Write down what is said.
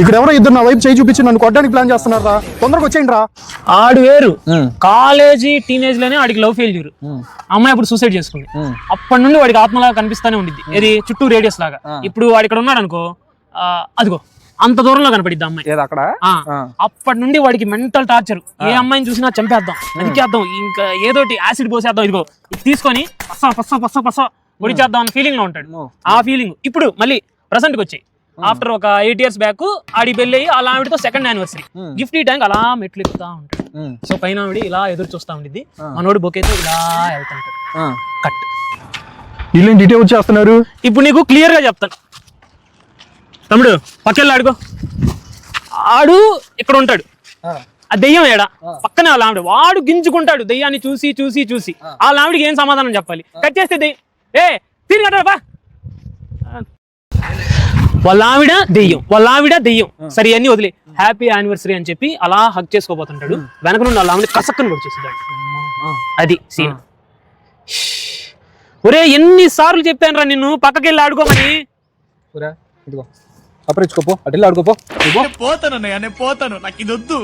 ఇక్కడ ఎవరో ఇద్దరు నా వైపు చేయి చూపించి నన్ను కొట్టడానికి ప్లాన్ చేస్తున్నారా? తొందరగా వచ్చేయండి రా. ఆడు వేరు కాలేజీ టీనేజ్ లోనే వాడికి లవ్ ఫెయిల్యూర్. అమ్మాయి అప్పుడు సూసైడ్ చేసుకుంది. అప్పటి నుండి వాడికి ఆత్మలాగా కనిపిస్తానే ఉండిద్ది, ఇది చుట్టూ రేడియస్ లాగా. ఇప్పుడు వాడు ఇక్కడ ఉన్నాడు అనుకో, అదిగో అంత దూరంలో కనపడిద్ది అమ్మాయి. అప్పటి నుండి వాడికి మెంటల్ టార్చర్. ఏ అమ్మాయిని చూసినా చంపేద్దాం, నరికేద్దాం, ఇంకా ఏదోటి యాసిడ్ పోసేద్దాం, ఇదిగో ఇది తీసుకొని పస్స పస్స పస్స పస్స పొడిచేద్దాం అన్న ఫీలింగ్ లో ఉంటాడు. ఆ ఫీలింగ్ ఇప్పుడు మళ్ళీ ప్రెసెంట్ కి వచ్చాయి. ఆఫ్టర్ ఒక 8 years బ్యాక్ ఆడి పెళ్ళి అయ్యి అలా ఆవిడతో 2nd anniversary గిఫ్ట్ ఇవ్వడానికి అలా మెట్లు ఎక్కుతా ఉంటాడు. సో పైన ఆవిడ ఇలా ఎదురు చూస్తా ఉండిద్ది, మనోడు బొకేతో ఇలా వెళ్తుంటాడు. కట్. వీళ్ళు డీటెయిల్ వచ్చేస్తున్నారు. ఇప్పుడు నీకు క్లియర్ గా చెప్తాను తమ్ముడు, పక్కెళ్ళి ఆడుకో. ఆడు ఇక్కడ ఉంటాడు, ఆ దెయ్యం ఏడా పక్కనే వాళ్ళ ఆవిడ. వాడు గింజుకుంటాడు దెయ్యాన్ని చూసి చూసి చూసి. వాళ్ళ ఆవిడకి ఏం సమాధానం చెప్పాలి? కట్ చేస్తే దెయ్యం తిరిగి కట్టరా. వాళ్ళ ఆవిడ దెయ్యం, వాళ్ళ ఆవిడ దెయ్యం. సరే అన్ని వదిలే, హ్యాపీ యానివర్సరీ అని చెప్పి అలా హక్ చేసుకోబోతుంటాడు. వెనక నుండి వాళ్ళ ఆవిడ కసక్కని పొడిచేస్తాడు. అది సీన్. ఒరే ఎన్నిసార్లు చెప్పాను రా నిన్ను పక్కకెళ్ళి ఆడుకోమని. అప్పరించుకోపో, అటు ఆడుకోపో. పోతాను నాకు ఇది వద్దు.